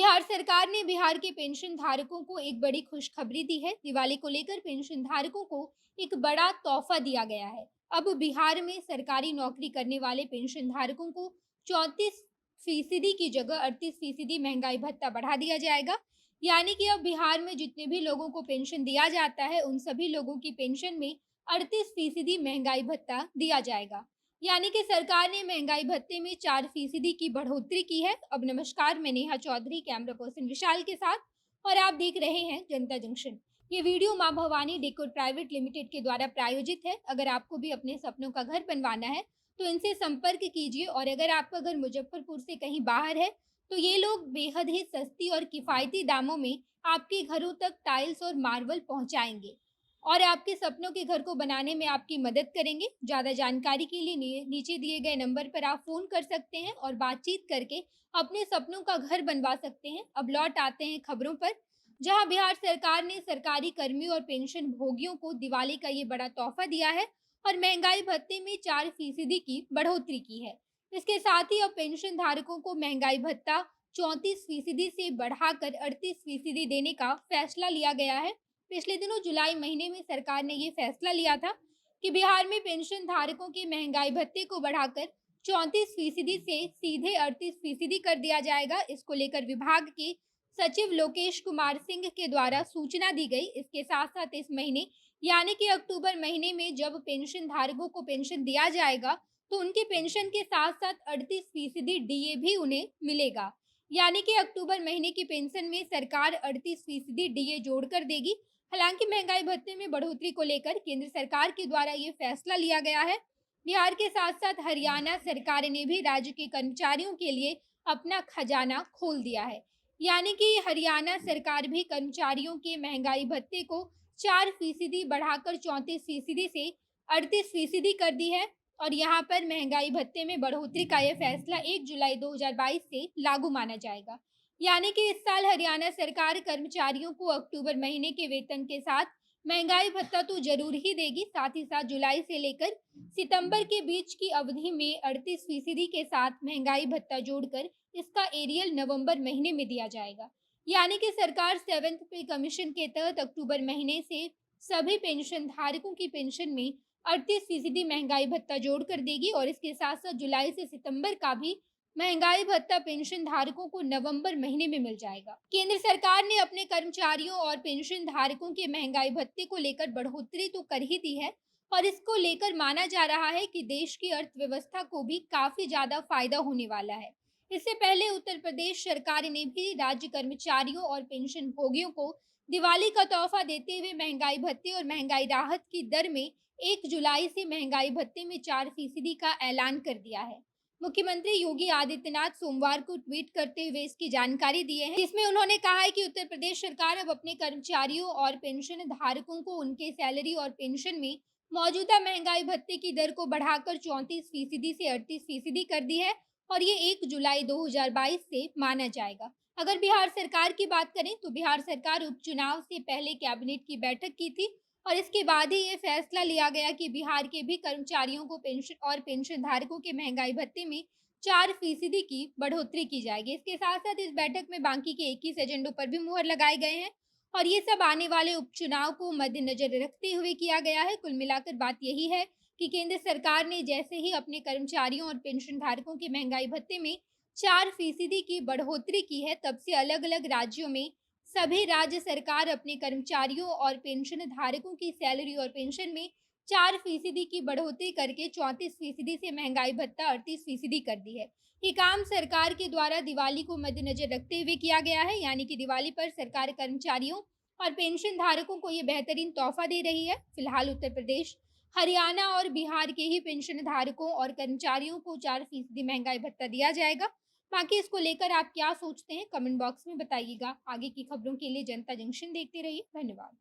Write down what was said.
बिहार सरकार ने बिहार के पेंशन धारकों को एक बड़ी खुशखबरी दी है। दिवाली को लेकर पेंशन धारकों को एक बड़ा तोहफा दिया गया है। अब बिहार में सरकारी नौकरी करने वाले पेंशन धारकों को 34% की जगह 38% महंगाई भत्ता बढ़ा दिया जाएगा। यानी कि अब बिहार में जितने भी लोगों को पेंशन दिया जाता है, उन सभी लोगों की पेंशन में 38% महंगाई भत्ता दिया जाएगा। यानी कि सरकार ने महंगाई भत्ते में 4% की बढ़ोतरी की है। अब नमस्कार, मैं नेहा चौधरी कैमरा पर्सन विशाल के साथ और आप देख रहे हैं जनता जंक्शन। ये वीडियो मां भवानी डेकोर प्राइवेट लिमिटेड के द्वारा प्रायोजित है। अगर आपको भी अपने सपनों का घर बनवाना है तो इनसे संपर्क कीजिए, और अगर आपका घर मुजफ्फरपुर से कहीं बाहर है तो ये लोग बेहद ही सस्ती और किफ़ायती दामों में आपके घरों तक टाइल्स और मार्बल पहुंचाएंगे और आपके सपनों के घर को बनाने में आपकी मदद करेंगे। ज़्यादा जानकारी के लिए नीचे दिए गए नंबर पर आप फ़ोन कर सकते हैं और बातचीत करके अपने सपनों का घर बनवा सकते हैं। अब लौट आते हैं खबरों पर, जहां बिहार सरकार ने सरकारी कर्मियों और पेंशन भोगियों को दिवाली का ये बड़ा तोहफा दिया है और महंगाई भत्ते में 4% की बढ़ोतरी की है। इसके साथ ही अब पेंशन धारकों को महंगाई भत्ता 34% से बढ़ाकर 38% देने का फैसला लिया गया है। पिछले दिनों जुलाई महीने में सरकार ने ये फैसला लिया था कि बिहार में पेंशन धारकों के महंगाई भत्ते को बढ़ाकर 34% से सीधे 38% कर दिया जाएगा। इसको लेकर विभाग के सचिव लोकेश कुमार सिंह के द्वारा सूचना दी गई। इसके साथ साथ इस महीने यानी कि अक्टूबर महीने में जब पेंशन धारकों को पेंशन दिया जाएगा तो उनकी पेंशन के साथ साथ 38% डीए भी उन्हें मिलेगा। यानी कि अक्टूबर महीने की पेंशन में सरकार 38% डीए जोड़कर देगी। हालांकि महंगाई भत्ते में बढ़ोतरी को लेकर केंद्र सरकार के द्वारा ये फैसला लिया गया है। बिहार के साथ साथ हरियाणा सरकार ने भी राज्य के कर्मचारियों के लिए अपना खजाना खोल दिया है। यानी कि हरियाणा सरकार भी कर्मचारियों के महंगाई भत्ते को 4% बढ़ाकर 34% से 38% कर दी है। और यहाँ पर महंगाई भत्ते में बढ़ोतरी का यह फैसला 1 जुलाई 2022 से लागू माना जाएगा। यानी कि इस साल हरियाणा सरकार कर्मचारियों को अक्टूबर महीने के वेतन के साथ महंगाई भत्ता तो जरूर ही देगी, साथ ही साथ जुलाई से लेकर सितंबर के बीच की अवधि में 38% के साथ महंगाई भत्ता जोड़कर इसका एरियल नवंबर महीने में दिया जाएगा। यानी कि सरकार 7th पे कमीशन के तहत अक्टूबर महीने से सभी पेंशन धारकों की पेंशन में 38% महंगाई भत्ता जोड़कर देगी और इसके साथ साथ जुलाई से सितंबर का भी महंगाई भत्ता पेंशन धारकों को नवंबर महीने में मिल जाएगा। केंद्र सरकार ने अपने कर्मचारियों और पेंशन धारकों के महंगाई भत्ते को लेकर बढ़ोतरी तो कर ही दी है और इसको लेकर माना जा रहा है कि देश की अर्थव्यवस्था को भी काफी ज्यादा फायदा होने वाला है। इससे पहले उत्तर प्रदेश सरकार ने भी राज्य कर्मचारियों और पेंशन भोगियों को दिवाली का तोहफा देते हुए महंगाई भत्ते और महंगाई राहत की दर में 1 जुलाई से महंगाई भत्ते में 4% का ऐलान कर दिया है। मुख्यमंत्री योगी आदित्यनाथ सोमवार को ट्वीट करते हुए इसकी जानकारी दी है, जिसमें उन्होंने कहा है कि उत्तर प्रदेश सरकार अब अपने कर्मचारियों और पेंशन धारकों को उनके सैलरी और पेंशन में मौजूदा महंगाई भत्ते की दर को बढ़ाकर 34% से 38% कर दी है और ये 1 जुलाई 2022 से माना जाएगा। अगर बिहार सरकार की बात करें तो बिहार सरकार उपचुनाव से पहले कैबिनेट की बैठक की थी और इसके बाद ही ये फैसला लिया गया कि बिहार के भी कर्मचारियों को पेंशन और पेंशन धारकों के महंगाई भत्ते में 4% की बढ़ोतरी की जाएगी। इसके साथ साथ इस बैठक में बाकी के 21 एजेंडों पर भी मुहर लगाए गए हैं और ये सब आने वाले उपचुनाव को मद्देनजर रखते हुए किया गया है। कुल मिलाकर बात यही है कि केंद्र सरकार ने जैसे ही अपने कर्मचारियों और पेंशन धारकों के महंगाई भत्ते में 4% की बढ़ोतरी की है, तब से अलग अलग राज्यों में सभी राज्य सरकार अपने कर्मचारियों और पेंशन धारकों की सैलरी और पेंशन में 4% की बढ़ोतरी करके 34% से महंगाई भत्ता 38% कर दी है। ये काम सरकार के द्वारा दिवाली को मद्देनजर रखते हुए किया गया है। यानी कि दिवाली पर सरकार कर्मचारियों और पेंशन धारकों को ये बेहतरीन तोहफा दे रही है। फिलहाल उत्तर प्रदेश, हरियाणा और बिहार के ही पेंशन धारकों और कर्मचारियों को 4% महंगाई भत्ता दिया जाएगा। बाकी इसको लेकर आप क्या सोचते हैं, कमेंट बॉक्स में बताइएगा। आगे की खबरों के लिए जनता जंक्शन देखते रहिए। धन्यवाद।